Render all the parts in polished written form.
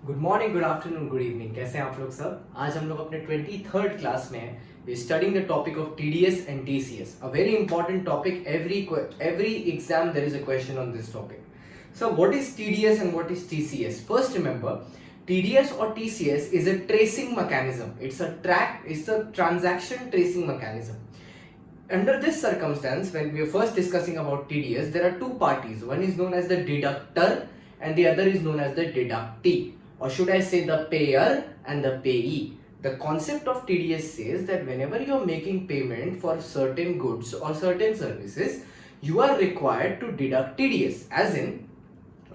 Good morning, good afternoon, good evening. कैसे हैं आप लोग सब? आज हम लोग अपने 23rd क्लास में हैं। We studying the topic of TDS and TCS, a very important topic. every exam there is a question on this topic. So what is TDS and what is TCS? First remember, TDS or TCS is a tracing mechanism. It's a transaction tracing mechanism. Under this circumstance, when we are first discussing about TDS, there are two parties. One is known as the deductor and the other is known as the deductee, or should I say the payer and the payee. The concept of TDS says that whenever you are making payment for certain goods or certain services, you are required to deduct TDS. As in,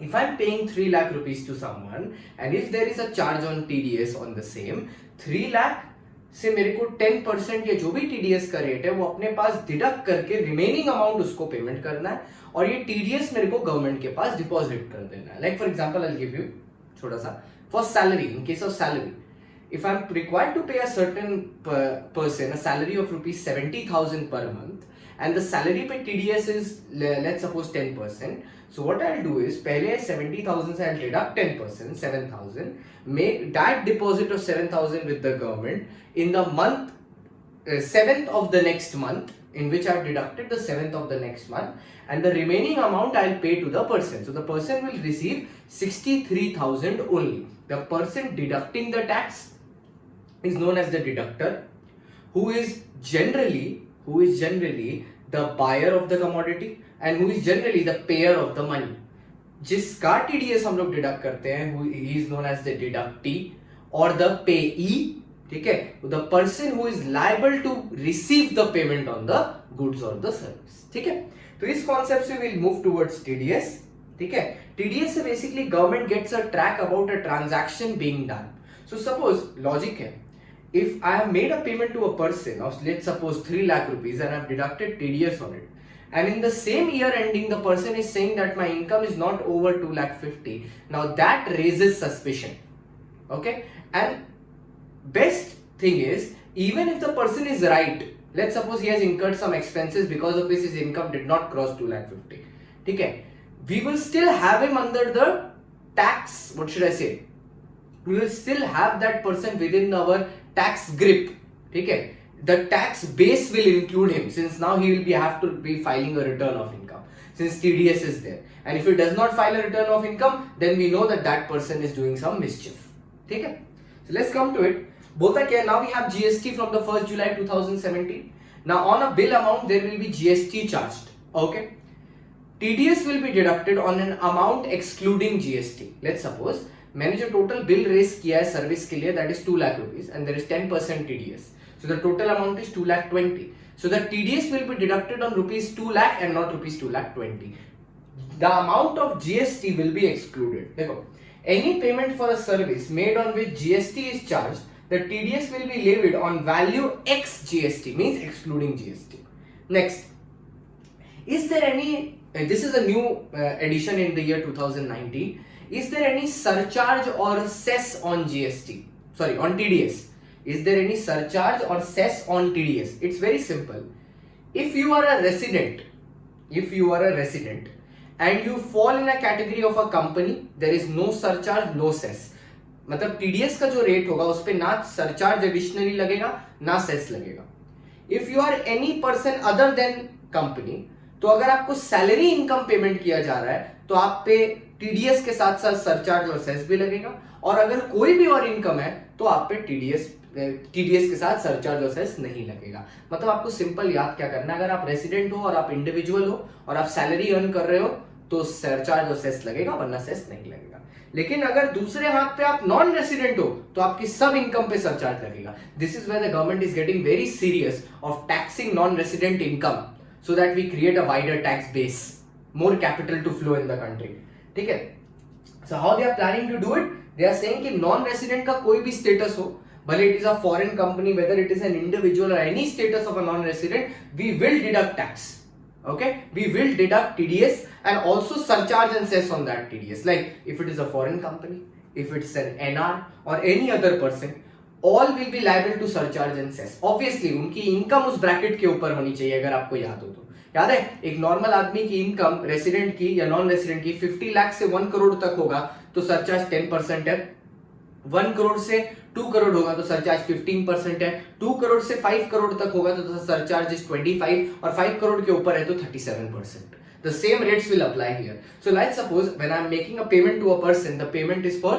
if I am paying 3 lakh rupees to someone and if there is a charge on TDS on the same 3 lakh से मेरे को 10% या जो भी TDS का rate है वो अपने पास डिडक्ट करके रिमेनिंग अमाउंट उसको पेमेंट करना है, और ये टीडीएस मेरे को गवर्नमेंट के पास डिपॉजिट कर देना है. Like for example I give you छोटा सा for salary. In case of salary, if I'm required to pay a certain person a salary of rupees 70,000 per month and the salary per TDS is let's suppose 10%, so what I'll do is पहले 70,000 से I'll deduct 10%, 7,000, make that deposit of 7,000 with the government in the month 7th of the next month, in which I've deducted the 7th of the next month, and the remaining amount I'll pay to the person. So the person will receive 63,000 only. The person deducting the tax is known as the deductor, who is generally the buyer of the commodity and who is generally the payer of the money. जिसका TDS हम लोग deduct करते हैं, he is known as the deductee or the payee. ठीक है, the person who is liable to receive the payment on the goods or the service. ठीक है, तो इस कॉन्सेप्ट से we'll move towards TDS. ठीक है, TDS से basically government gets a track about a transaction being done. So suppose logic है, if I have made a payment to a person of let's suppose 3 lakh rupees and I have deducted TDS on it, and in the same year ending the person is saying that my income is not over 2 lakh 50, now that raises suspicion. Okay, and best thing is, even if the person is right, let's suppose he has incurred some expenses because of which his income did not cross 2 lakh 50, okay, we will still have him under the tax, what should I say, we will still have that person within our tax grip. ठीक है, the tax base will include him, since now he will have to be filing a return of income since TDS is there, and if he does not file a return of income, then we know that that person is doing some mischief. ठीक है, so let's come to it. बोलता क्या, now we have GST from the 1st July 2017. Now on a bill amount there will be GST charged. Okay, TDS will be deducted on an amount excluding GST. Let's suppose मैंने जो total bill race किया है service के लिए, that is 2 lakh rupees and there is 10% TDS, so the total amount is 2 lakh 20, so the TDS will be deducted on rupees 2 lakh and not rupees 2 lakh 20. The amount of GST will be excluded. देखो, any payment for a service made on which GST is charged, the TDS will be levied on value x GST, means excluding GST. Next, is there any this is a new addition in the year 2019. Is there any surcharge or cess on GST? Sorry, on TDS. Is there any surcharge or cess on TDS? It's very simple. If you are a resident and you fall in a category of a company, there is no surcharge, no cess. मतलब TDS का जो rate होगा उस पे ना surcharge additionally लगेगा ना cess लगेगा. If you are any person other than company, तो अगर आपको सैलरी इनकम पेमेंट किया जा रहा है तो आप पे टीडीएस के साथ साथ सरचार्ज और सेस भी लगेगा, और अगर कोई भी और इनकम है तो आप पे टीडीएस के साथ सरचार्ज और सेस नहीं लगेगा. मतलब आपको सिंपल याद क्या करना है, अगर आप रेसिडेंट हो और आप इंडिविजुअल हो और आप सैलरी अर्न कर रहे हो तो सरचार्ज और सेस लगेगा, वरना सेस नहीं लगेगा. लेकिन अगर दूसरे हाथ पे आप नॉन रेसिडेंट हो तो आपकी सब इनकम पे सरचार्ज लगेगा. This is where the government is getting very serious of taxing non resident income, so that we create a wider tax base, more capital to flow in the country. ठीक है, so how they are planning to do it? They are saying कि non resident का कोई भी status हो, भले it is a foreign company, whether it is an individual or any status of a non resident, we will deduct tax. Okay, we will deduct TDS and also surcharge and cess on that TDS. Like if it is a foreign company, if it's an NR or any other person, all will be liable to surcharge and cess. Obviously उनकी income उस bracket के ऊपर होनी चाहिए. अगर आपको याद हो तो याद है, एक नॉर्मल आदमी की इनकम रेसिडेंट की या नॉन रेसिडेंट की 50 लाख से 1 करोड़ तक होगा तो सरचार्ज 10% है. 1 करोड़ से 2 करोड़ होगा तो सरचार्ज 15% है, 2 करोड़ से 5 करोड़ तक होगा तो सरचार्ज इज 25, और 5 करोड़ के ऊपर है तो 37%. The same rates will apply here. So let's suppose when I'm making a payment to a person, the payment is for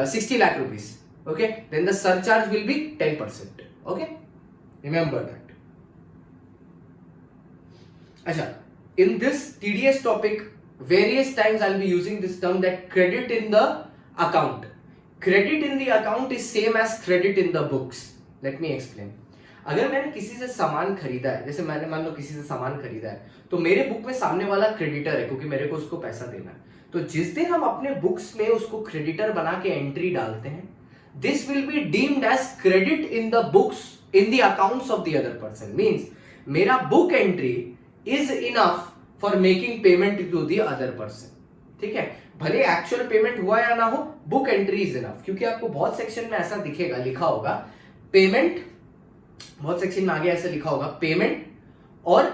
60 lakh rupees. Okay, then the surcharge will be 10%. Okay, remember that. Acha, in this TDS topic, various times I'll be using this term that credit in the account. Credit in the account is same as credit in the books. Let me explain. अगर मैंने किसी से सामान खरीदा है, जैसे मैंने मान लो किसी से सामान खरीदा है, तो मेरे बुक में सामने वाला क्रेडिटर है क्योंकि मेरे को उसको पैसा देना है. तो जिस दिन हम अपने बुक्स में उसको क्रेडिटर बना के एंट्री डालते हैं, this will be deemed as credit in the books in the accounts of the other person. Means मेरा book entry is enough for making payment to the other person. ठीक है, भले एक्चुअल पेमेंट हुआ या ना हो, बुक एंट्री इज इनफ. क्योंकि आपको बहुत सेक्शन में ऐसा दिखेगा, लिखा होगा पेमेंट, बहुत सेक्शन में आगे ऐसा लिखा होगा पेमेंट और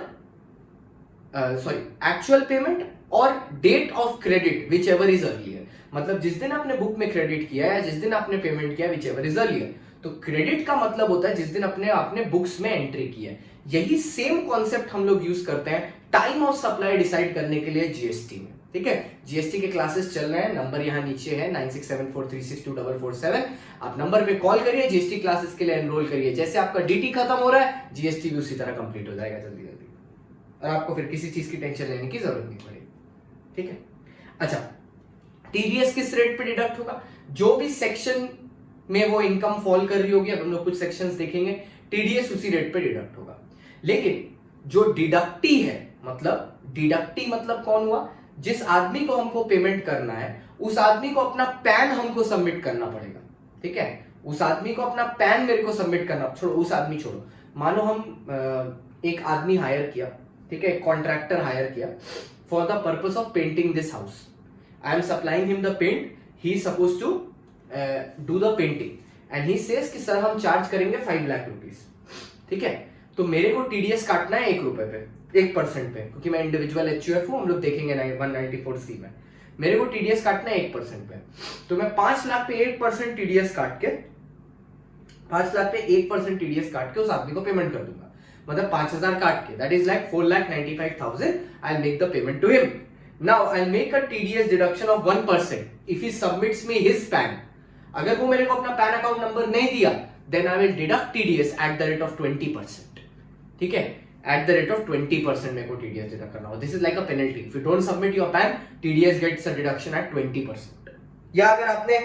एक्चुअल पेमेंट और date of credit whichever is earlier. मतलब जिस दिन आपने बुक में क्रेडिट किया या जिस दिन आपने पेमेंट किया, विच एवर इज अर्लियर. तो क्रेडिट का मतलब होता है जिस दिन आपने बुक्स में एंट्री की है. यही सेम कॉन्सेप्ट हम लोग यूज करते हैं टाइम ऑफ सप्लाई डिसाइड करने के लिए जीएसटी में. ठीक है, जीएसटी के क्लासेस चल रहे हैं, नंबर यहाँ नीचे है 9674362447. आप नंबर पे कॉल करिए, जीएसटी क्लासेस के लिए एनरोल करिए. जैसे आपका डीटी खत्म हो रहा है, जीएसटी भी उसी तरह कंप्लीट हो जाएगा जल्दी जल्दी, और आपको फिर किसी चीज की टेंशन लेने की जरूरत नहीं पड़ेगी. ठीक है. अच्छा, टीडीएस किस रेट पे डिडक्ट होगा? जो भी सेक्शन में वो इनकम फॉल कर रही होगी, अब हम लोग कुछ सेक्शंस देखेंगे, टीडीएस उसी रेट पे डिडक्ट होगा. लेकिन जो डिडक्टी है, मतलब डिडक्टी मतलब कौन हुआ? जिस आदमी को हमको पेमेंट करना है, उस आदमी को अपना पैन हमको सबमिट करना पड़ेगा. ठीक है, उस आदमी को अपना पैन मेरे को सबमिट करना, छोड़ो उस आदमी छोड़ो, मानो हम एक आदमी हायर किया, ठीक है, कॉन्ट्रैक्टर हायर किया for the purpose of painting this house. I am supplying him the paint, he is suppose to do the painting and he says कि सर हम चार्ज करेंगे 5 लाख रुपीज. ठीक है, तो मेरे को टीडीएस काटना है 1 रुपए पे, 1% पे, क्योंकि मैं इंडिविजुअल एचयूएफ हूं, हम लोग देखेंगे 194C में. मेरे को टीडीएस काटना है 1% पे, तो मैं 5 लाख पे 1% टीडीएस काट के, 5 लाख पे 1% टीडीएस काट के उस आदमी को पेमेंट कर दूंगा. मतलब 5,000 काट के, that is like 4,95,000. I make the payment to him. Now I make a TDS deduction of 1% if he submits me his PAN. अगर वो मेरे को अपना पैन अकाउंट नंबर नहीं दिया, then I will deduct TDS at the rate of 20%. ठीक है, at the rate of 20% मेरे को TDS डिडक्ट करना होगा. This is like a penalty. If you don't submit your PAN, TDS gets a deduction at 20%. या अगर आपने,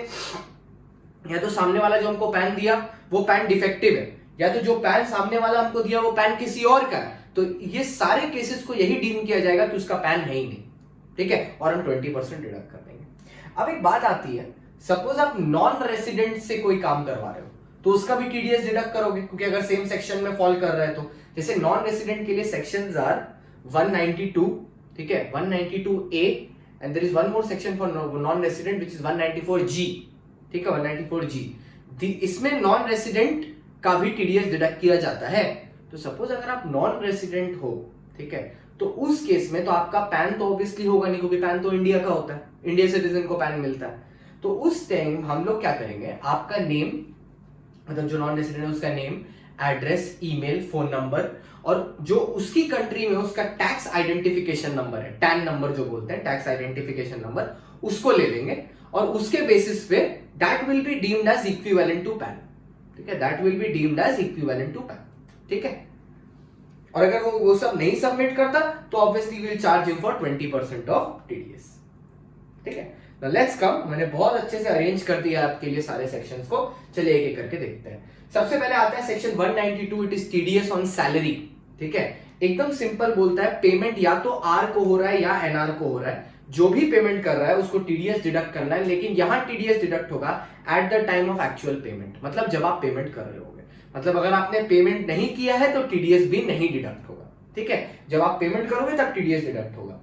या तो सामने वाला जो हमको पैन दिया वो पैन डिफेक्टिव है, या तो जो पैन सामने वाला हमको दिया वो पैन किसी और का है, तो ये सारे केसेस को यही डीम किया जाएगा कि उसका पैन है ही नहीं. ठीक है, और हम 20% डिडक्ट कर देंगे. अब एक बात आती है, सपोज आप नॉन रेसिडेंट से कोई काम करवा रहे हो, तो उसका भी टीडीएस डिडक्ट करोगे, क्योंकि अगर सेम सेक्शन में फॉल कर रहा है तो. जैसे नॉन रेसिडेंट के लिए सेक्शंस आर 192, ठीक है, 192A, and there is one more section for non resident which is 194G. ठीक है, 194G. इसमें नॉन रेसिडेंट का भी टीडीएस डिडक्ट किया जाता है. तो सपोज अगर आप नॉन रेसिडेंट हो, ठीक है, तो उस केस में तो आपका पैन तो ऑब्वियसली होगा नहीं, क्योंकि पैन तो इंडिया का होता है, इंडिया सिटीजन को पैन मिलता है. तो उस टाइम हम लोग क्या करेंगे, आपका नेम, मतलब जो नॉन रेसिडेंट है उसका name, address, email, phone number, और जो उसकी कंट्री में उसका टैक्स आइडेंटिफिकेशन नंबर है, टैन नंबर जो बोलते हैं, टैक्स आइडेंटिफिकेशन नंबर, उसको ले लेंगे और उसके बेसिस पे that will be deemed as equivalent to PAN. ठीक है, that will be deemed as equivalent to PAN. ठीक है, और अगर वो सब नहीं सबमिट करता तो obviously we will charge him for 20% of TDS. ठीक है, लेट्स कम, मैंने बहुत अच्छे से अरेंज कर दिया आपके लिए सारे सेक्शंस को. चलिए एक एक करके देखते हैं. सबसे पहले आता है section 192, it is TDS on salary. ठीक है, एकदम सिंपल बोलता है पेमेंट या तो आर को हो रहा है या एनआर को हो रहा है, जो भी पेमेंट कर रहा है उसको टीडीएस डिडक्ट करना है. लेकिन यहां टीडीएस डिडक्ट होगा at the time of actual payment, मतलब जब आप पेमेंट कर रहे होगे. मतलब अगर आपने पेमेंट नहीं किया है तो टीडीएस भी नहीं डिडक्ट होगा. ठीक है, जब आप पेमेंट करोगे तब टीडीएस डिडक्ट होगा.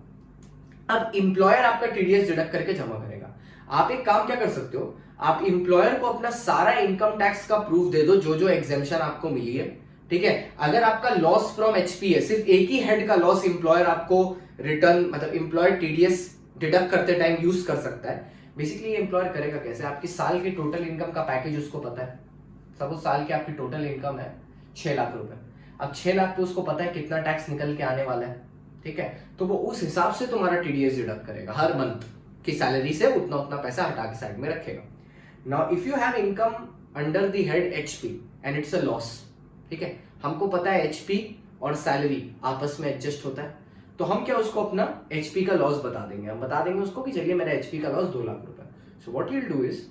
अब इंप्लॉयर आपका टीडीएस डिडक्ट करके जमा करेगा. आप एक काम क्या कर सकते हो, आप इंप्लॉयर को अपना सारा इनकम टैक्स का प्रूफ दे दो, जो जो एग्जेम्पशन आपको मिली है. ठीक है, अगर आपका लॉस फ्रॉम एचपी है, सिर्फ एक ही हेड का लॉस इंप्लॉयर आपको रिटर्न, मतलब इंप्लॉयर टीडीएस डिडक्ट करते टाइम यूज कर सकता है. बेसिकली ये एम्प्लॉयर करेगा कैसे, आपकी साल की टोटल इनकम का पैकेज उसको पता है। सपोज साल की आपकी टोटल इनकम है 6 लाख रुपए, अब 6 लाख पे उसको पता है कितना टैक्स निकल के आने वाला है, ठीक है, तो वो उस हिसाब से तुम्हारा टीडीएस डिडक्ट करेगा, हर मंथ की सैलरी से उतना उतना पैसा हटा के साइड में रखेगा। Now if you have income under the head HP and it's a loss, ठीक है, हमको पता है एचपी और सैलरी आपस में एडजस्ट होता है, तो हम क्या उसको अपना एचपी का लॉस बता देंगे, हम बता देंगे उसको कि चलिए मेरा एचपी का लॉस 2 लाख रुपए, so what you will do is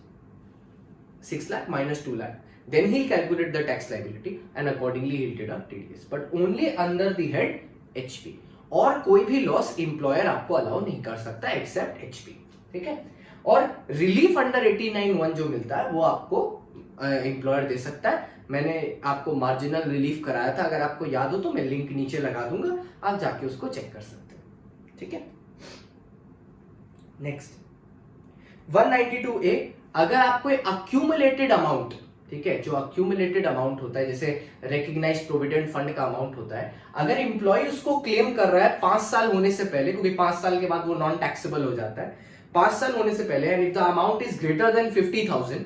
6 lakh minus 2 lakh, then he'll calculate the tax liability and accordingly he'll deduct TDS, but only under the head HP, और कोई भी लॉस एम्प्लॉयर आपको अलाउ नहीं कर सकता accept HP, ठीक है। और रिलीफ अंडर 89(1) जो मिलता है वो आपको एम्प्लॉयर दे सकता है। मैंने आपको मार्जिनल रिलीफ कराया था, अगर आपको याद हो तो मैं लिंक नीचे लगा दूंगा, आप जाके उसको चेक कर सकते हो, ठीक है। नेक्स्ट 192A, अगर आपको अक्यूमुलेटेड अमाउंट, ठीक है, जो अक्यूमुलेटेड अमाउंट होता है जैसे रिकग्नाइज्ड प्रोविडेंट फंड का अमाउंट होता है, अगर एम्प्लॉय उसको क्लेम कर रहा है 5 साल होने से पहले, क्योंकि 5 साल के बाद वो नॉन टैक्सेबल हो जाता है, 5 साल होने से पहले, and if the amount is greater than 50,000,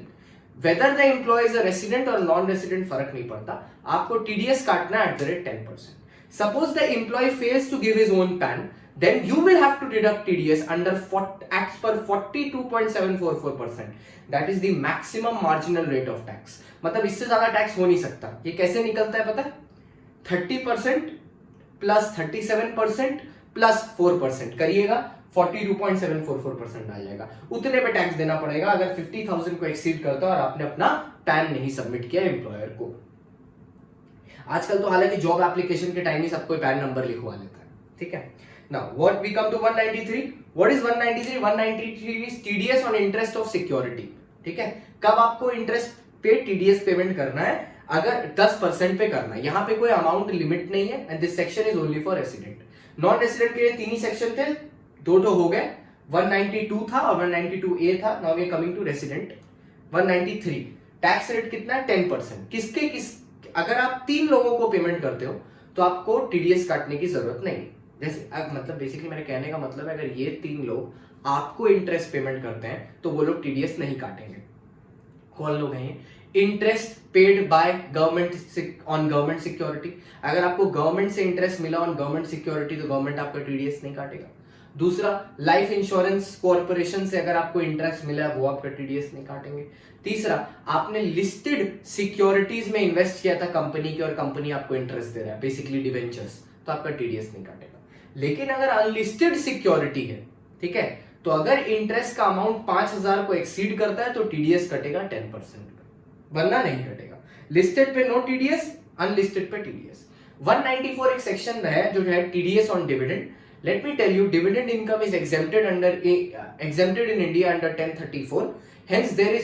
whether the employ is a resident और नॉन रेसिडेंट फर्क नहीं पड़ता, आपको टीडीएस काटना है @10%। Suppose the employee fails to give his own PAN, then you will have to deduct TDS under Acts per 42.744%. That is the maximum marginal rate of tax. मतलब इससे ज्यादा टैक्स हो नहीं सकता। ये कैसे निकलता है पता है? 30% प्लस 37% प्लस 4% करिएगा, 42.744% आ जाएगा। उतने पे टैक्स देना पड़ेगा अगर 50,000 को एक्सीड करता है और आपने अपना पैन नहीं सबमिट किया एम्प्लॉयर को। आजकल तो हालांकि जॉब एप्लीकेशन के टाइम ही सबको पैन नंबर लिखवा लेता है, ठीक है। Now what we come to 193, what is 193? 193 is TDS on interest of security, ठीक है। कब आपको इंटरेस्ट पे टीडीएस पेमेंट करना है? अगर 10% पे करना है। यहाँ पे कोई अमाउंट लिमिट नहीं है and this section is only for resident. Non resident के लिए 3 ही सेक्शन थे, 2 हो गए, 192 था और 192A था। Now we are coming to resident 193। Tax rate कितना है? 10%। किसके अगर आप 3 लोगों को पेमेंट करते हो तो आपको टीडीएस काटने की जरूरत नहीं। जैसे मतलब बेसिकली मेरे कहने का मतलब है अगर ये 3 लोग आपको इंटरेस्ट पेमेंट करते हैं तो वो लोग टीडीएस नहीं काटेंगे। कौन लोग हैं? Interest paid by government on government security. अगर आपको गवर्नमेंट से इंटरेस्ट मिला ऑन गवर्नमेंट सिक्योरिटी तो गवर्नमेंट आपका टीडीएस नहीं काटेगा। दूसरा, लाइफ इंश्योरेंस कॉर्पोरेशन से अगर आपको इंटरेस्ट मिला है वो आपका टीडीएस नहीं काटेंगे। तीसरा, आपने लिस्टेड सिक्योरिटीज में इन्वेस्ट किया था कंपनी की और कंपनी आपको इंटरेस्ट दे रहा है, बेसिकली डिवेंचर्स, तो आपका टीडीएस नहीं काटेगा। लेकिन अगर अनलिस्टेड सिक्योरिटी है, ठीक है, तो अगर इंटरेस्ट का अमाउंट 5,000 को एक्सीड करता है तो टीडीएस कटेगा 10%, वरना नहीं कटेगा। लिस्टेड पे नो टीडीएस, अनलिस्टेड पे टीडीएस। 194 एक सेक्शन है जो है TDS on dividend. Let me tell you, dividend income is exempted in India under 1034. Hence, there is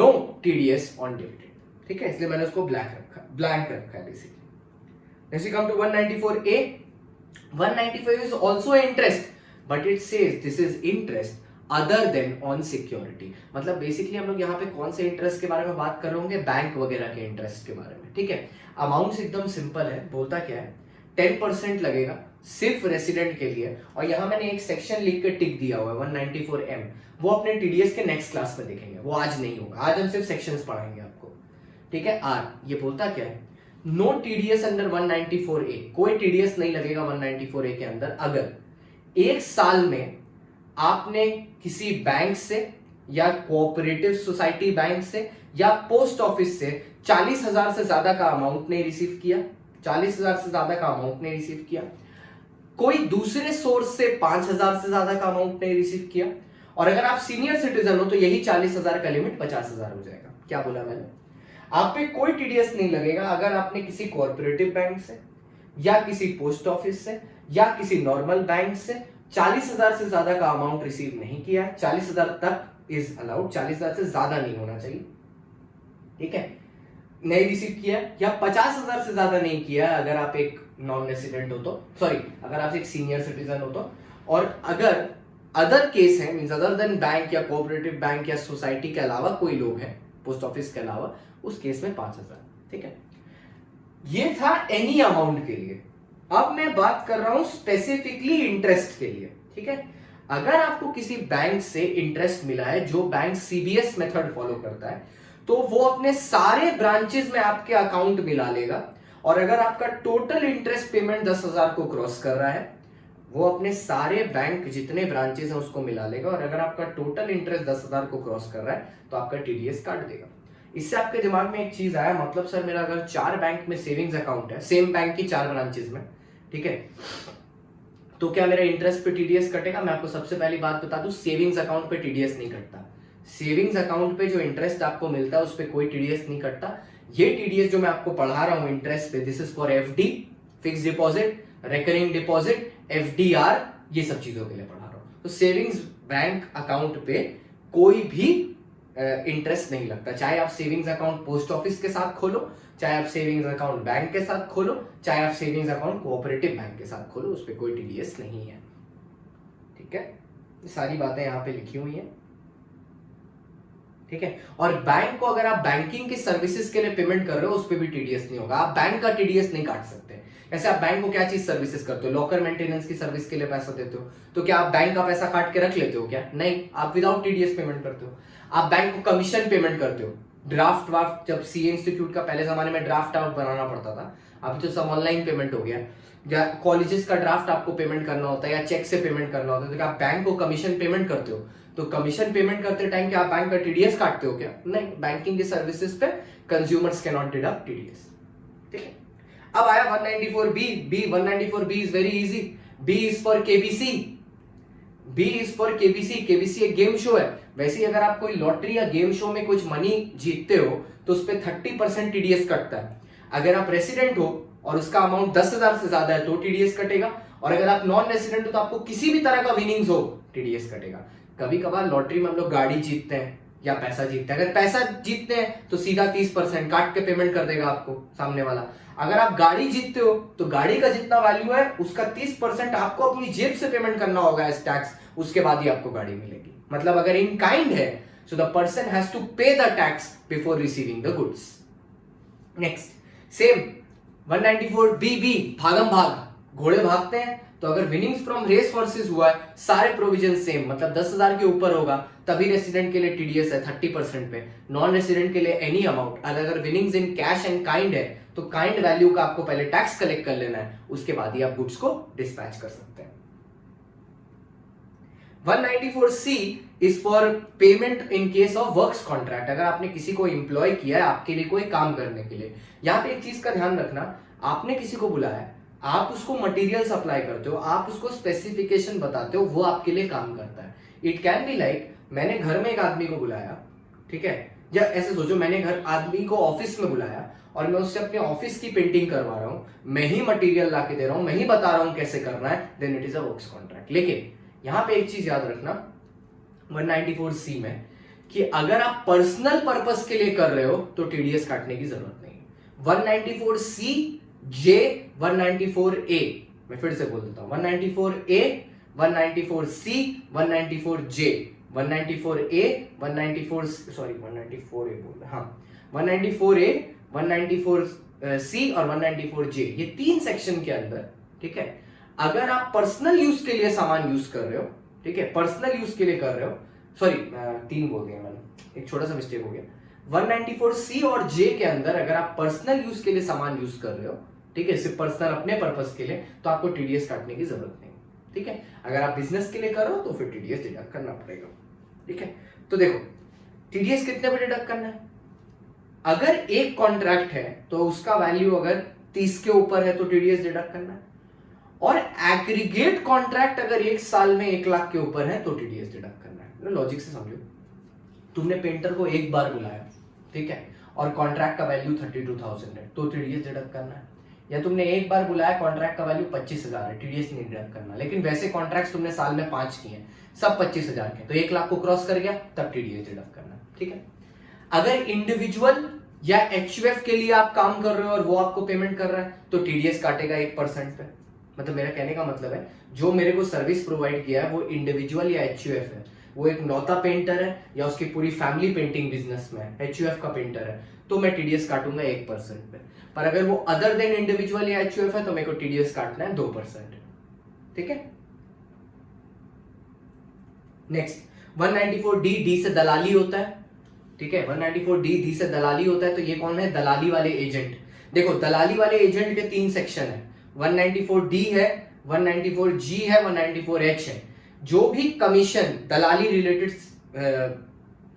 no TDS on dividend. ठीक है, इसलिए मैंने उसको blank रखा है basically. Next we come to 194A. 195 is also interest, but it says this is interest other than on security. मतलब basically हम लोग यहाँ पे कौन से इंटरेस्ट के बारे में बात कर रहे होंगे? बैंक वगैरह के इंटरेस्ट के बारे में, ठीक है। अमाउंट एकदम सिंपल है, बोलता क्या है? 10% लगेगा सिर्फ रेसिडेंट के लिए, और यहां मैंने एक सेक्शन लिख के टिक दिया हुआ है 194M। वो अपने टीडीएस के नेक्स्ट क्लास में देखेंगे, वो आज नहीं होगा, आज हम सिर्फ सेक्शंस पढ़ाएंगे आपको, ठीक है। ये बोलता क्या है? No TDS under 194A। कोई टीडीएस नहीं लगेगा 194A के अंदर अगर 1 साल में आपने किसी बैंक से या कोऑपरेटिव सोसाइटी बैंक से या पोस्ट ऑफिस से 40,000 से ज्यादा का अमाउंट नहीं रिसीव किया, 40,000 से ज्यादा का अमाउंट नहीं रिसीव किया, कोई दूसरे सोर्स से 5,000 से ज्यादा का अमाउंट नहीं रिसीव किया, और अगर आप सीनियर सिटीजन हो तो यही 40,000 का लिमिट 50,000 हो जाएगा। क्या बोला मैंने? आप पे कोई टीडीएस नहीं लगेगा अगर आपने किसी कोऑपरेटिव बैंक से या किसी पोस्ट ऑफिस से या किसी नॉर्मल बैंक से 40,000 से ज्यादा का अमाउंट रिसीव नहीं किया है। 40,000 तक इज अलाउड, 40,000 से ज्यादा नहीं होना चाहिए, ठीक है। नहीं रिसीव किया या 50,000 से ज्यादा नहीं किया अगर आप एक नॉन रेसिडेंट हो तो, सॉरी, अगर आप एक सीनियर सिटीजन हो तो, और अगर अदर केस है, मींस अदर देन बैंक या कोऑपरेटिव बैंक या सोसाइटी के अलावा कोई लोग हैं, पोस्ट ऑफिस के अलावा, उस केस में 5,000, ठीक है। ये था एनी अमाउंट के लिए। अब मैं बात कर रहा हूं स्पेसिफिकली इंटरेस्ट के लिए, ठीक है। अगर आपको किसी बैंक से इंटरेस्ट मिला है जो बैंक सीबीएस मेथड फॉलो करता है, तो वो अपने सारे ब्रांचेस में आपके अकाउंट मिला लेगा, और अगर आपका टोटल इंटरेस्ट पेमेंट 10,000 को क्रॉस कर रहा है, वो अपने सारे बैंक जितने ब्रांचेस हैं उसको मिला लेगा, और अगर आपका टोटल इंटरेस्ट 10,000 को क्रॉस कर रहा है तो आपका टीडीएस काट देगा। इससे आपके दिमाग में एक चीज आया, मतलब सर मेरा अगर 4 बैंक में सेविंग्स अकाउंट है, सेम बैंक की 4 ब्रांचेस में, ठीक है, तो क्या मेरा इंटरेस्ट पे टीडीएस कटेगा? मैं आपको सबसे पहली बात बता दूं, सेविंग्स अकाउंट पे टीडीएस नहीं कटता। सेविंग्स अकाउंट पे जो इंटरेस्ट आपको मिलता है उस पे कोई टीडीएस नहीं कटता। ये टीडीएस जो मैं आपको पढ़ा रहा हूं इंटरेस्ट पे, this is for FD, fix deposit, recurring deposit, FDR, ये सब चीजों के लिए पढ़ा रहा हूं। तो सेविंग्स बैंक अकाउंट पे कोई भी इंटरेस्ट नहीं लगता, चाहे आप सेविंग्स अकाउंट पोस्ट ऑफिस के साथ खोलो, चाहे आप सेविंग्स अकाउंट बैंक के साथ खोलो, चाहे आप सेविंग्स अकाउंट कोऑपरेटिव बैंक के साथ खोलो, उस पर कोई टीडीएस नहीं है। ठीक है, ये सारी बातें यहां पे लिखी हुई हैं। ठीक है, और बैंक को अगर आप बैंकिंग की सर्विसेज के लिए पेमेंट कर रहे हो उस पर भी टीडीएस नहीं होगा। आप बैंक का टीडीएस नहीं काट सकते। ऐसे आप बैंक को क्या चीज सर्विसेज करते हो? लॉकर मेंटेनेंस की सर्विस के लिए पैसा देते हो, तो क्या आप बैंक का पैसा काट के रख लेते हो क्या? नहीं, आप विदाउट टीडीएस पेमेंट करते हो। आप बैंक को कमीशन पेमेंट करते हो, ड्राफ्ट वाफ्ट, जब सीए इंस्टीट्यूट का पहले जमाने में ड्राफ्ट आउट बनाना पड़ता था, अभी तो सब ऑनलाइन पेमेंट हो गया, या कॉलेजेस का ड्राफ्ट आपको पेमेंट करना होता है या चेक से पेमेंट करना होता है, तो आप बैंक को कमीशन पेमेंट करते हो, तो कमीशन पेमेंट करते टाइम क्या आप बैंक का टीडीएस काटते हो क्या? नहीं, बैंकिंग की सर्विसेज पे consumers can not deduct TDS. ठीक है, अब आया 194B। 194B is very easy. B is for KBC. B is for KBC. KBC एक गेम शो है। वैसे ही अगर आप कोई लॉटरी या गेम शो में कुछ मनी जीतते हो तो उस पर 30% टीडीएस कटता है। अगर आप रेसिडेंट हो और उसका अमाउंट 10,000 से ज्यादा है तो टीडीएस कटेगा, और अगर आप नॉन रेसिडेंट हो तो आपको किसी भी तरह का विनिंग्स हो टीडीएस कटेगा। कभी कभार लॉटरी में हम लोग गाड़ी जीतते हैं या पैसा जीतते हैं। अगर पैसा जीतते हैं तो सीधा 30% काट के पेमेंट कर देगा आपको सामने वाला। अगर आप गाड़ी जीतते हो तो गाड़ी का जितना वैल्यू है उसका 30% आपको अपनी जेब से पेमेंट करना होगा एज टैक्स, उसके बाद ही आपको गाड़ी मिलेगी। मतलब अगर इन काइंड है, so the person has to pay the tax before receiving the goods. Next same 194BB, भागम भाग, घोड़े भागते हैं, तो अगर विनिंग्स फ्रॉम रेस हॉर्सेस हुआ है, सारे प्रोविजन सेम, मतलब 10,000 के ऊपर होगा तभी रेसिडेंट के लिए टीडीएस है 30% पे, नॉन रेसिडेंट के लिए एनी अमाउंट। अगर winnings in cash and kind है तो काइंड वैल्यू का आपको पहले टैक्स कलेक्ट कर लेना है, उसके बाद ही आप गुड्स को डिस्पैच कर सकते हैं। 194C is for payment in case of works contract. अगर आपने किसी को एम्प्लॉय किया है आपके लिए कोई काम करने के लिए, यहां पे एक चीज का ध्यान रखना, आपने किसी को बुलाया, आप उसको मटेरियल सप्लाई करते हो, आप उसको स्पेसिफिकेशन बताते हो, वो आपके लिए काम करता है। इट कैन बी लाइक, मैंने घर में एक आदमी को बुलाया, ठीक है, या ऐसे सोचो मैंने घर आदमी को ऑफिस में बुलाया और मैं उससे अपने ऑफिस की पेंटिंग करवा रहा हूं, मैं ही मटेरियल ला के दे रहा हूं, मैं ही बता रहा हूं कैसे करना है, then it is a works contract. लेकिन यहां पे एक चीज याद रखना 194C में, कि अगर आप पर्सनल पर्पस के लिए कर रहे हो तो टीडीएस काटने की जरूरत नहीं है। 194C, J, 194A, मैं फिर से बोल देता हूं, 194A, 194C, 194J, 194A, 194, sorry 194A बोल, हाँ 194A, 194C और 194J, ये 3 सेक्शन के अंदर, ठीक है, अगर आप पर्सनल यूज के लिए सामान यूज कर रहे हो, ठीक है, पर्सनल यूज के लिए कर रहे हो, सॉरी 3 बोल दिया मैंने, एक छोटा सा मिस्टेक हो गया। 194C और J के अंदर अगर आप पर्सनल यूज के लिए सामान यूज कर रहे हो, ठीक है, सिर्फ पर्सनल अपने पर्पस के लिए, तो आपको टीडीएस काटने की जरूरत नहीं। ठीक है, अगर आप बिजनेस के लिए कर रहे हो तो फिर टीडीएस डिडक्ट करना पड़ेगा। ठीक है, तो देखो टीडीएस कितने पे डिडक्ट करना है? अगर एक कॉन्ट्रैक्ट है तो उसका वैल्यू अगर 30 के ऊपर है तो टीडीएस डिडक्ट करना है, और एग्रीगेट कॉन्ट्रैक्ट अगर एक साल में 1 लाख के ऊपर है तो टीडीएस डिडक्ट करना है। लॉजिक से समझो, तुमने पेंटर को एक बार बुलाया, ठीक है, और कॉन्ट्रैक्ट का वैल्यू 32,000 है तो टीडीएस डिडक्ट करना है, या तुमने एक बार बुलाया कॉन्ट्रैक्ट का वैल्यू 25,000 है, टीडीएस नहीं डिडक्ट करना। लेकिन वैसे कॉन्ट्रैक्ट्स तुमने साल में 5 किए हैं, सब 25,000 के, तो 1 लाख को क्रॉस कर गया तब टीडीएस डिडक्ट करना। ठीक है, अगर इंडिविजुअल या एचयूएफ के लिए आप काम कर रहे हो और वो आपको पेमेंट कर रहा है तो टीडीएस काटेगा 1% पे। मतलब मेरा कहने का मतलब है, जो मेरे को सर्विस प्रोवाइड किया है वो इंडिविजुअल या एचयूएफ है, वो एक नौता पेंटर है या उसकी पूरी फैमिली पेंटिंग बिजनेस में है, एचयूएफ का पेंटर है, तो मैं टीडीएस काटूंगा 1% पे। पर अगर वो अदर देन इंडिविजुअल या एचयूएफ है तो मेरे को टीडीएस काटना है 2%। ठीक है, नेक्स्ट 194D डी से दलाली होता है, ठीक है, 194D डी से दलाली होता है, तो ये कौन है, दलाली वाले एजेंट। देखो दलाली वाले एजेंट के 3 सेक्शन है, 194D है, 194G है, 194H है। जो भी कमीशन दलाली रिलेटेड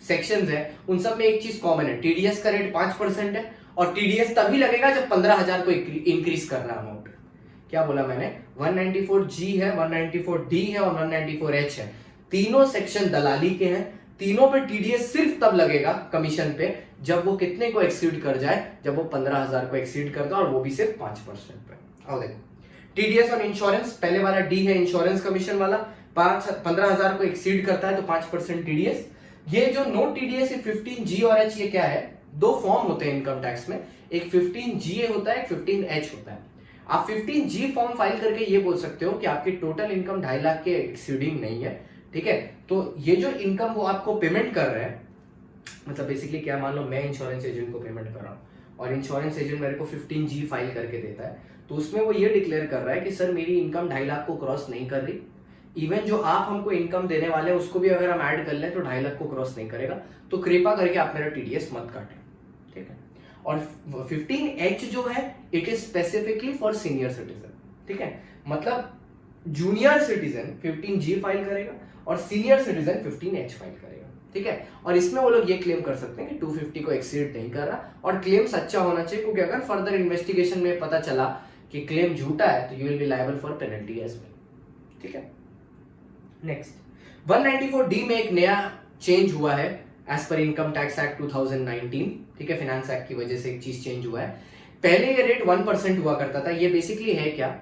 सेक्शंस है उन सब में एक चीज कॉमन है, टीडीएस का रेट 5% है, और टीडीएस तभी लगेगा जब 15,000 को इंक्रीज कर रहा है अमाउंट। क्या बोला मैंने, 194G है, 194D है और 194H है, तीनों सेक्शन दलाली के हैं, तीनों पे टीडीएस सिर्फ तब लगेगा कमीशन पे जब वो कितने को एक्सीड कर जाए, जब वो 15,000 को एक्सीड कर दे, और वो भी सिर्फ 5% पे। और देखो टीडीएस ऑन इंश्योरेंस, पहले वाला डी है इंश्योरेंस कमीशन वाला, 15,000 को एक्सीड करता है तो 5% टीडीएस। ये जो नो टीडीएस 15G और H, ये क्या है, 2 फॉर्म होते हैं इनकम टैक्स में, एक 15G होता है, एक 15H होता है। आप 15G फॉर्म फाइल करके ये बोल सकते हो कि आपकी टोटल इनकम 2.5 लाख के एक्सीडिंग नहीं है, ठीक है। तो ये जो इनकम वो आपको पेमेंट कर रहे हैं, मतलब बेसिकली क्या, मान लो मैं इंश्योरेंस एजेंट को पेमेंट कर रहा हूँ और इंश्योरेंस एजेंट मेरे को 15G फाइल करके देता है, तो उसमें वो ये डिक्लेयर कर रहा है कि सर मेरी इनकम 2.5 लाख को क्रॉस नहीं कर रही, इवन जो आप हमको इनकम देने वाले हैं उसको भी अगर हम ऐड कर लें तो 2.5 लाख को क्रॉस नहीं करेगा, तो कृपा करके आप मेरा टीडीएस मत काटें, ठीक है। और 15H जो है it is specifically for senior citizen, ठीक है, मतलब जूनियर सिटीजन 15G फाइल करेगा और सीनियर सिटीजन 15H फाइल करेगा, ठीक है। और इसमें वो लोग ये क्लेम कर सकते हैं कि 250 को एक्सीड नहीं कर रहा, और क्लेम सच्चा होना चाहिए, क्योंकि अगर फर्दर इन्वेस्टिगेशन में पता चला कि क्लेम झूठा है तो you will be liable for penalty as well, ठीक है। नेक्स्ट 194D में एक नया चेंज हुआ है as per income tax act 2019, ठीक है, फाइनेंस एक्ट की वजह से एक चीज चेंज हुआ है। पहले ये रेट 1% हुआ करता था। ये बेसिकली है क्या,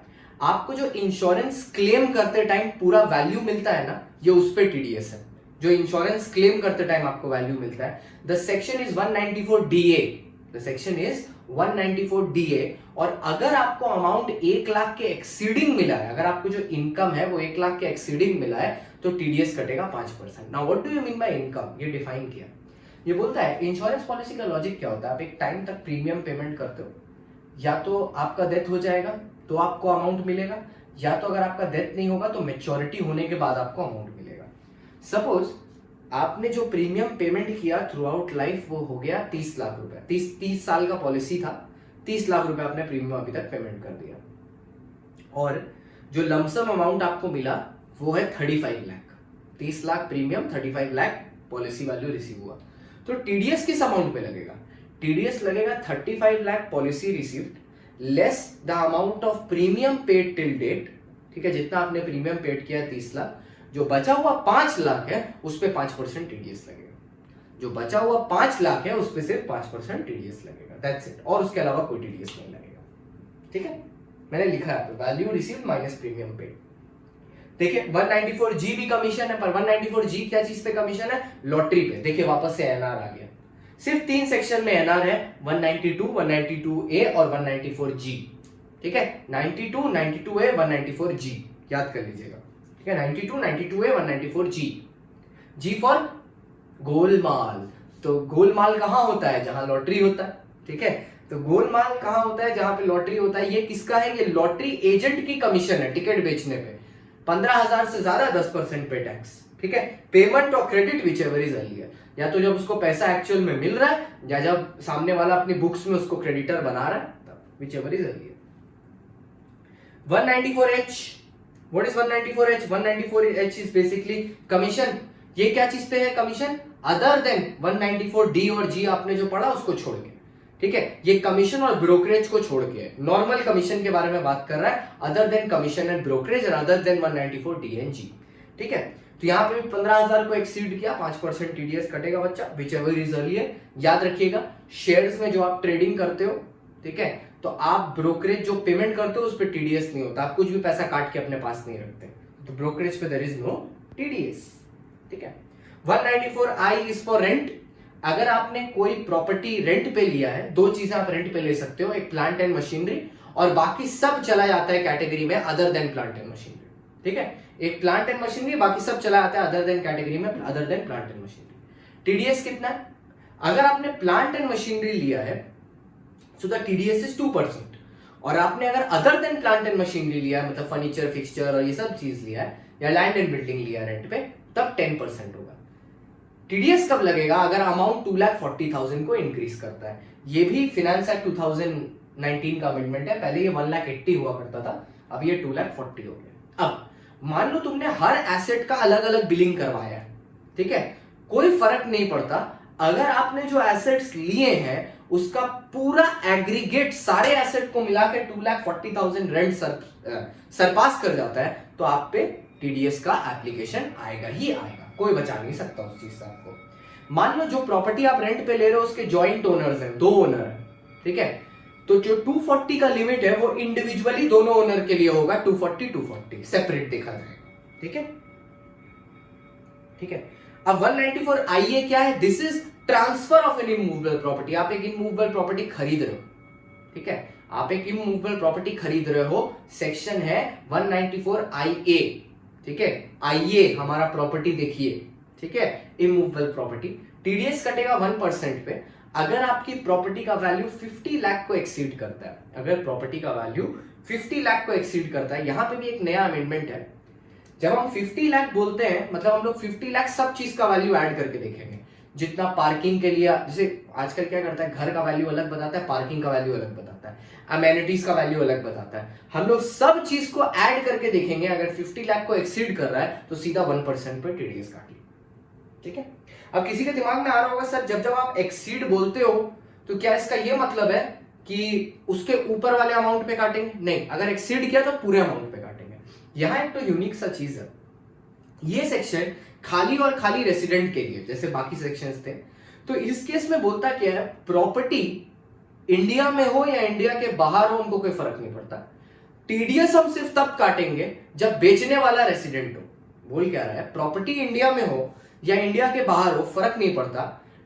आपको जो इंश्योरेंस क्लेम करते टाइम पूरा वैल्यू मिलता है ना, ये उस पे टीडीएस है। जो इंश्योरेंस क्लेम करते टाइम आपको वैल्यू मिलता है, the section is 194DA, the section is 194DA। और अगर आपको अमाउंट 1 लाख के एक्सीडिंग मिला है, अगर आपको जो इनकम है वो 1 लाख के एक्सीडिंग मिला है, तो टीडीएस कटेगा 5%। Now what do you mean by income, ये डिफाइन किया। ये बोलता है इंश्योरेंस पॉलिसी का लॉजिक क्या होता है, आप एक टाइम तक प्रीमियम पेमेंट करते हो, या तो आपका डेथ हो जाएगा तो आपको अमाउंट मिलेगा, या तो अगर आपका डेथ नहीं होगा तो मैच्योरिटी होने के बाद आपको अमाउंट मिलेगा। सपोज आपने जो प्रीमियम पेमेंट किया थ्रू आउट लाइफ वो हो गया 30 लाख रुपए, 30 साल का पॉलिसी था, 30 लाख रुपए आपने प्रीमियम अभी तक पेमेंट कर दिया, और जो लमसम अमाउंट आपको मिला वो है 35 lakh. 30 lakh premium, 35 lakh policy value receive हुआ, तो टीडीएस किस अमाउंट पे लगेगा, टीडीएस लगेगा 35 lakh policy received less the amount of premium paid till date, ठीक है, जितना आपने प्रीमियम पेड किया 30 लाख, जो बचा हुआ 5 लाख है उस पे 5% टीडीएस लगेगा, जो बचा हुआ 5 लाख है उस पे सिर्फ 5% टीडीएस लगेगा, दैट्स इट, और उसके अलावा कोई टीडीएस नहीं लगेगा, ठीक है। मैंने लिखा है value received minus premium paid. देखिए 194G भी कमीशन है, पर 194G क्या चीज पे कमीशन है, लॉटरी पे। देखिए वापस से एनआर आ गया, सिर्फ 3 सेक्शन में एनआर है, 192, 192A और 194G, ठीक है, 92, 92A, 194G, याद कर लीजिएगा, ठीक है, 92, 92A, 194G। G for Golmaal, तो गोलमाल कहां होता है, जहां लॉटरी होता है, ठीक है, तो गोलमाल कहां होता है, जहां पे लॉटरी होता है। ये किसका है, ये लॉटरी एजेंट की कमीशन है टिकट बेचने पे, 15,000 से ज्यादा 10% पे टैक्स, ठीक है। पेमेंट और credit whichever is earlier, या तो जब उसको पैसा एक्चुअल में मिल रहा है या जब सामने वाला अपनी बुक्स में उसको क्रेडिटर बना रहा है, तब which ever is earlier. 194H, what is 194H, 194H is basically commission. ये क्या चीज पे है कमीशन, अदर देन 194D और G आपने जो पढ़ा उसको छोड़ के, ठीक है, ये कमीशन और ब्रोकरेज को छोड़ के नॉर्मल कमीशन के बारे में बात कर रहा है, other than commission and brokerage और other than 194D and G, ठीक है। तो यहाँ पे 15,000 को एक्सीड किया, 5% टीडीएस कटेगा बच्चा, विच एवर इज अर्लियर। याद रखिएगा शेयर्स में जो आप ट्रेडिंग करते हो, ठीक है, तो आप ब्रोकरेज जो पेमेंट करते हो उस पर टीडीएस नहीं होता, आप कुछ भी पैसा काट के अपने पास नहीं रखते, तो brokerage pay there is no TDS, ठीक है। 194I is for rent. अगर आपने कोई प्रॉपर्टी रेंट पे लिया है, 2 चीजें आप रेंट पे ले सकते हो, एक प्लांट एंड मशीनरी, और बाकी सब चला जाता है कैटेगरी में other than plant and machinery, ठीक है, एक प्लांट एंड मशीनरी, बाकी सब चला जाता है अदर देन कैटेगरी में other than plant and machinery. TDS कितना है, अगर आपने प्लांट एंड मशीनरी लिया है सो द टीडीएस इज 2%, और आपने अगर other than plant and machinery लिया है, मतलब फर्नीचर फिक्सचर और ये सब चीज लिया है, या लैंड एंड बिल्डिंग लिया रेंट पे, तब 10% होगा। टीडीएस कब लगेगा? अगर अमाउंट 2,40,000 को इंक्रीज करता है। ये भी फिनेंस एक्ट 2019 का अमेंडमेंट है। पहले ये 1,80,000 हुआ करता था, अब ये 2,40,000 हो गया। अब मान लो तुमने हर एसेट का अलग अलग बिलिंग करवाया है, ठीक है, कोई फर्क नहीं पड़ता। अगर आपने जो एसेट्स लिए हैं उसका पूरा एग्रीगेट सारे एसेट को मिला के 2,40,000 रेंट सरपास कर जाता है, तो आप पे टीडीएस का एप्लीकेशन आएगा ही आएगा, कोई बचा नहीं सकता उस चीज से आपको। मान लो जो प्रॉपर्टी आप रेंट पे ले रहे हो उसके जॉइंट ओनर्स हैं, 2 ओनर हैं, ठीक है, तो जो 240 का लिमिट है वो इंडिविजुअली दोनों ओनर के लिए होगा, 240 सेपरेट देखा जाएगा, ठीक है, ठीक है। अब 194 आईए क्या है? This is transfer of N immovable property. आप एक इमूवेबल प्रॉपर्टी खरीद रहे हो, ठीक है, आप एक इमूवेबल प्रॉपर्टी खरीद रहे हो, सेक्शन है 194 आईए, ठीक है, आईए हमारा प्रॉपर्टी देखिए, ठीक है, इमूवेबल प्रॉपर्टी। टीडीएस कटेगा 1% पे अगर आपकी प्रॉपर्टी का वैल्यू 50 लाख को एक्सीड करता है। अगर प्रॉपर्टी का वैल्यू 50 लाख को एक्सीड करता है, यहां पे भी एक नया अमेंडमेंट है। जब हम 50 लाख बोलते हैं मतलब हम लोग 50 लाख सब चीज का वैल्यू ऐड करके देखेंगे, जितना पार्किंग के लिए, जैसे आजकल क्या करता है, घर का वैल्यू अलग बताता है, पार्किंग का वैल्यू अलग बताता है, अमेनिटीज का वैल्यू अलग बताता है। हम लोग सब चीज को ऐड करके देखेंगे। अगर 50 लाख को एक्सीड कर रहा है तो सीधा 1% पे टीडीएस काटिए, ठीक है। अब किसी के दिमाग में आ रहा होगा, सर जब आप एक्सीड बोलते हो तो क्या इसका ये मतलब है कि उसके ऊपर वाले अमाउंट पे काटेंगे? नहीं, अगर एक्सीड किया तो पूरे अमाउंट पे काटेंगे। यहां एक तो यूनिक सा चीज है, ये सेक्शन खाली और खाली रेसिडेंट के लिए, जैसे बाकी सेक्शंस थे, तो इस केस में बोलता क्या है, प्रॉपर्टी इंडिया में हो या इंडिया के बाहर हो उनको कोई फर्क नहीं पड़ता। टीडीएस हम सिर्फ तब काटेंगे जब बेचने वाला रेसिडेंट हो। बोल क्या रहा है, प्रॉपर्टी इंडिया में हो या इंडिया के बाहर हो फर्क नहीं पड़ता,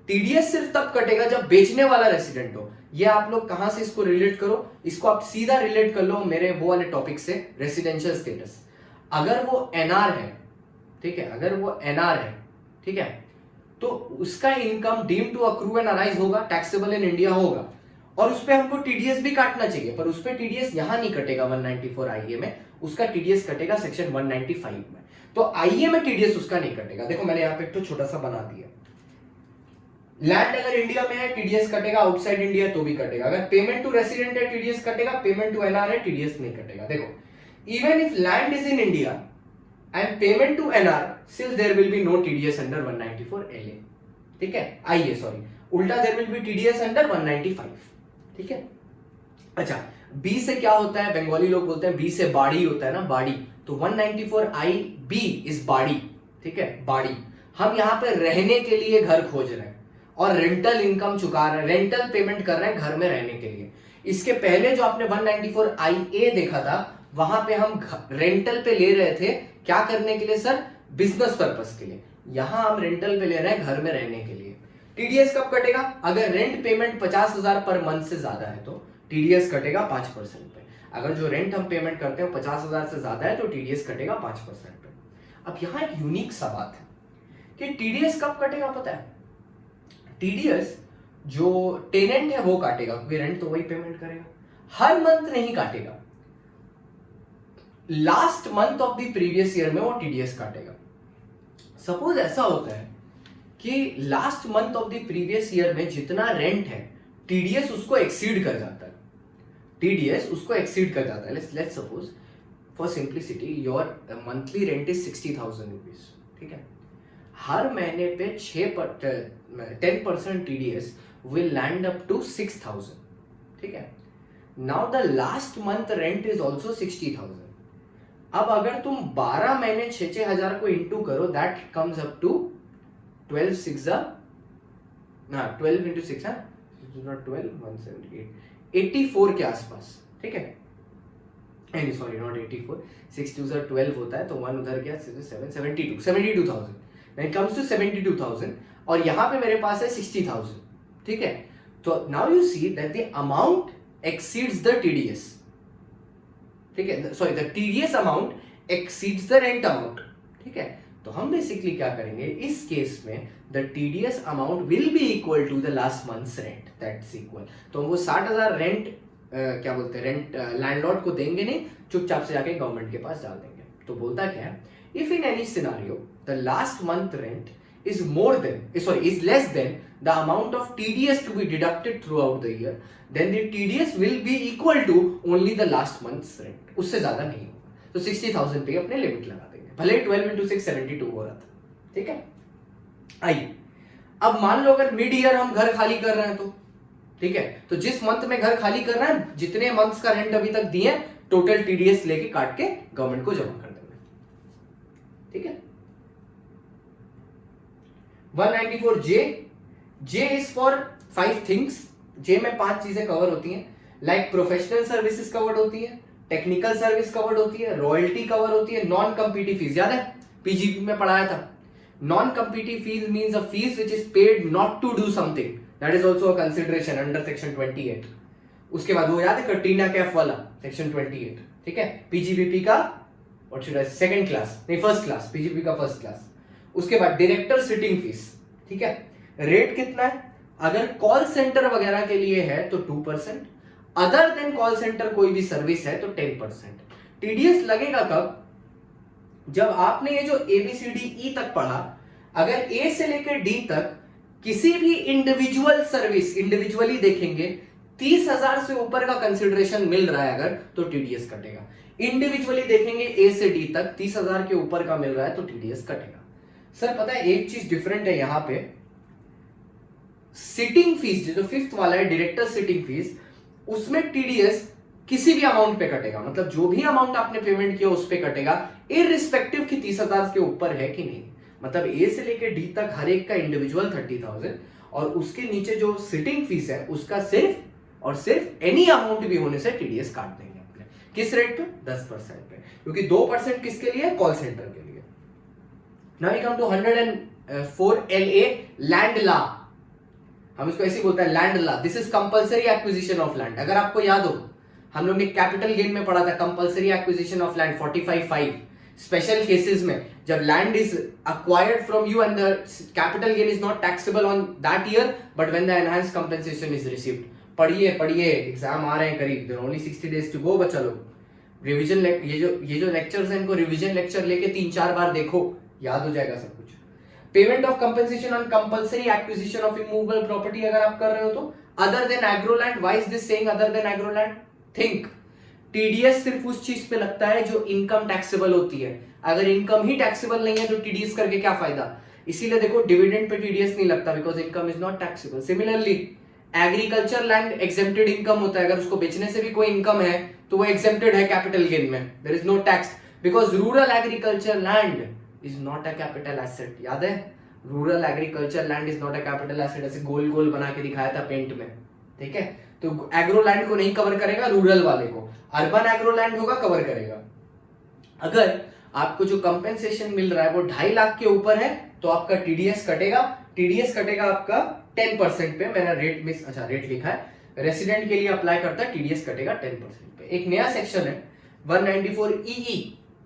टीडीएस सिर्फ तब कटेगा जब बेचने वाला रेसिडेंट हो। ये आप लोग कहां से इसको रिलेट करो, इसको आप सीधा रिलेट कर लो मेरे वो वाले टॉपिक से, रेसिडेंशियल स्टेटस। अगर वो एनआर है, ठीक है, अगर वो एनआर है, ठीक है, तो उसका income deem to accrue and arise होगा, टैक्सेबल इन इंडिया होगा, और उस पे हमको टीडीएस भी काटना चाहिए, पर उस पे टीडीएस यहां नहीं कटेगा 194 आईए में, उसका टीडीएस कटेगा सेक्शन 195 में। तो आईए में टीडीएस उसका नहीं कटेगा। देखो मैंने यहां पे एक तो छोटा सा बना दिया, लैंड अगर इंडिया में है टीडीएस कटेगा, आउटसाइड इंडिया तो भी कटेगा। अगर पेमेंट टू रेसिडेंट है टीडीएस कटेगा, पेमेंट टू एनआर है टीडीएस नहीं कटेगा। देखो, even if land is in India and payment to NR, still there will be no TDS under 194 LA, ठीक है, आइए सॉरी, उल्टा there will be TDS under 195, ठीक है। अच्छा, बी से क्या होता है, बंगाली लोग बोलते हैं बी से बाड़ी होता है ना, बाड़ी, तो 194 IB इज बाड़ी, ठीक है, बाड़ी। हम यहाँ पे रहने के लिए घर खोज रहे हैं और रेंटल इनकम चुका रहे हैं, रेंटल पेमेंट कर रहे हैं घर में रहने के लिए। इसके पहले जो आपने 194 IA देखा था, वहां पे हम रेंटल पे ले रहे थे, क्या करने के लिए सर, बिजनेस पर्पस के लिए। यहां हम रेंटल पे ले रहे हैं घर में रहने के लिए। टीडीएस कब कटेगा? अगर रेंट पेमेंट 50,000 पर मंथ से ज्यादा है तो टीडीएस कटेगा 5% पे। अगर जो रेंट हम पेमेंट करते हैं 50,000 से ज्यादा है तो टीडीएस कटेगा 5% पे। अब यहां एक यूनिक सा बात है कि टीडीएस कब कटेगा पता है? टीडीएस जो टेनेंट है वो काटेगा, क्योंकि रेंट तो वही पेमेंट करेगा, हर मंथ नहीं काटेगा, last month of the previous year में वो टीडीएस काटेगा। सपोज ऐसा होता है कि last month of the previous year में जितना रेंट है टीडीएस उसको एक्सीड कर जाता है, टीडीएस उसको एक्सीड कर जाता है। Let's suppose for simplicity your monthly rent is 60,000 rupees, ठीक है, हर महीने पे 10% TDS will land up to 6,000, ठीक है। Now the last month rent is also 60,000। अब अगर तुम 12 महीने 6,000 को इंटू करो, that comes up to 12 into 6 not 12, 178, 84 के आसपास, ठीक है, सॉरी नॉट 84, 6 2 12 होता है तो 1 उधर गया, 72,000, देन कम्स टू 72,000, और यहां पे मेरे पास है 60,000, ठीक है। तो now you see that the amount exceeds the TDS, ठीक है, sorry the TDS amount exceeds the rent amount, ठीक है। तो हम बेसिकली क्या करेंगे इस केस में, the TDS amount will be equal to the last month's rent, that's equal. तो हम वो 60,000 रेंट क्या बोलते हैं, रेंट लैंडलॉर्ड को देंगे नहीं, चुपचाप से जाके गवर्नमेंट के पास डाल देंगे। तो बोलता क्या है, if in any scenario the last month rent is less than the amount of TDS to be deducted throughout the year, then the TDS will be equal to only the last month's rent. उससे ज्यादा नहीं होगा, तो 60,000 पे अपने limit लगा देंगे, भले 12 into 6 72 हो रहा था, ठीक है। आइए अब मान लो अगर मिड ईयर हम घर खाली कर रहे हैं तो, ठीक है, तो जिस मंथ में घर खाली कर रहे हैं जितने मंथ्स का रेंट अभी तक दिए टोटल TDS लेके काट के गवर्नमेंट को जमा कर देंगे, ठीक है। 194J, J is for 5 things, J में 5 चीजें कवर होती हैं, लाइक प्रोफेशनल सर्विसेज कवर्ड होती है, टेक्निकल सर्विस कवर्ड होती है, रॉयल्टी कवर होती है, नॉन कम्पीटिव फीस, याद है PGP में पढ़ाया था। Non competitive fees means a fees which is paid not to do something, that is also a consideration under section 28। उसके बाद वो याद है कटरीना कैफ वाला सेक्शन 28, ठीक है, PGBP का what should I second class नहीं फर्स्ट क्लास, PGP का फर्स्ट क्लास। उसके बाद डायरेक्टर सिटिंग फीस, ठीक है, रेट कितना है, अगर कॉल सेंटर वगैरह के लिए है तो 2%, अदर देन कॉल सेंटर कोई भी सर्विस है तो 10%। TDS लगेगा कब, जब आपने ये जो ABCDE तक पढ़ा, अगर A से लेकर D तक किसी भी इंडिविजुअल सर्विस इंडिविजुअली देखेंगे 30,000 से ऊपर का कंसिडरेशन मिल रहा है अगर, तो TDS कटेगा। इंडिविजुअली देखेंगे A से D तक 30,000 के ऊपर का मिल रहा है तो TDS कटेगा। सर पता है एक चीज डिफरेंट है यहां पे, सिटिंग फीस जो 5th वाला है डायरेक्टर सिटिंग फीस, उसमें TDS किसी भी अमाउंट पे कटेगा, मतलब जो भी अमाउंट आपने पेमेंट किया उस पे कटेगा, इररिस्पेक्टिव कि 30,000 के ऊपर है कि नहीं। मतलब A से लेकर D तक हर एक का इंडिविजुअल 30,000 और उसके नीचे जो सिटिंग फीस है उसका सिर्फ और सिर्फ एनी अमाउंट भी होने से TDS काट देंगे अपने, किस रेट पे, 10% पे, क्योंकि 2% किसके लिए, कॉल सेंटर के लिए। Now we come to 104LA land law, हम इसको ऐसे बोलते हैं land law. This is compulsory acquisition of land. अगर आपको याद हो हम लोग ने कैपिटल गेन में पढ़ा था compulsory acquisition of land 45(5). Special cases में जब land is acquired from you and the capital gain is not taxable on that year but when the enhanced compensation is received. पढ़िए एग्जाम आ रहे हैं करीब, there only 60 days to go बच्चा लोग। Revision ये जो लेक्चर्स हैं इनको रिवीजन लेक्चर लेके 3-4 बार देखो, याद हो जाएगा सब कुछ। Payment of compensation on compulsory acquisition of immovable property अगर आप कर रहे हो तो other than agro land. Why is this saying other than agro land? Think TDS सिर्फ उस चीज पे लगता है जो इनकम टैक्सेबल होती है, अगर इनकम ही टैक्सेबल नहीं है तो TDS करके क्या फायदा। इसीलिए देखो डिविडेंड पे TDS नहीं लगता because income is not taxable. Similarly agriculture land exempted income होता है, अगर उसको बेचने से भी कोई इनकम है तो वो एग्जेम्प्टेड है कैपिटल गेन में, there is no tax because rural agriculture land is not a capital asset. याद है rural agriculture land is not a capital asset, ऐसे गोल गोल बना के दिखाया था पेंट में, ठीक है। तो एग्रो लैंड को नहीं कवर करेगा, रूरल वाले को। अर्बन एग्रो लैंड होगा कवर करेगा। अगर आपको जो कंपेंसेशन मिल रहा है वो 2.5 लाख के ऊपर है तो आपका TDS कटेगा। TDS कटेगा आपका 10% पे, मैंने रेट लिखा है, रेसिडेंट के लिए अप्लाई करता है TDS कटेगा 10% पे। एक नया सेक्शन है 194EE,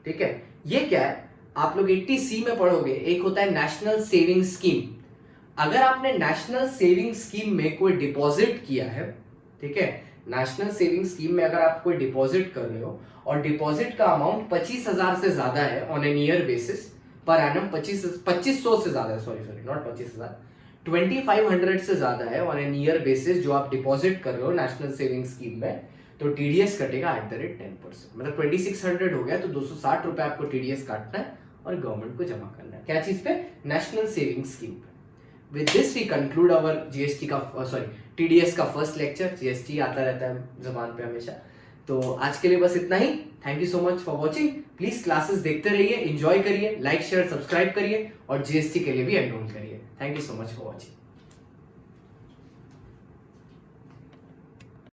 ठीक है। ये क्या है, आप लोग 80C में पढ़ोगे, एक होता है नेशनल सेविंग स्कीम। अगर आपने नेशनल सेविंग स्कीम में कोई डिपॉजिट किया है, ठीक है, नेशनल सेविंग स्कीम में अगर आप कोई डिपॉजिट कर रहे हो और डिपॉजिट का अमाउंट 25,000 से ज्यादा है on an year basis per annum, 2500 से ज्यादा है, सॉरी नॉट 25,000, 2500 से ज्यादा है ऑन एन ईयर बेसिस जो आप डिपॉजिट कर रहे हो नेशनल सेविंग स्कीम में, तो TDS कटेगा @10%। मतलब 2600 हो गया तो 260 रुपए आपको TDS काटना है और गवर्नमेंट को जमा करना है। क्या चीज पे? नेशनल सेविंग स्कीम पे। With this we conclude our GST का TDS का फर्स्ट लेक्चर। GST आता रहता है जबान पे हमेशा। तो आज के लिए बस इतना ही। Thank you so much for watching. Please classes देखते रहिए, एंजॉय करिए, लाइक शेयर सब्सक्राइब करिए और GST के लिए भी एनरोल करिए। Thank you so much for watching.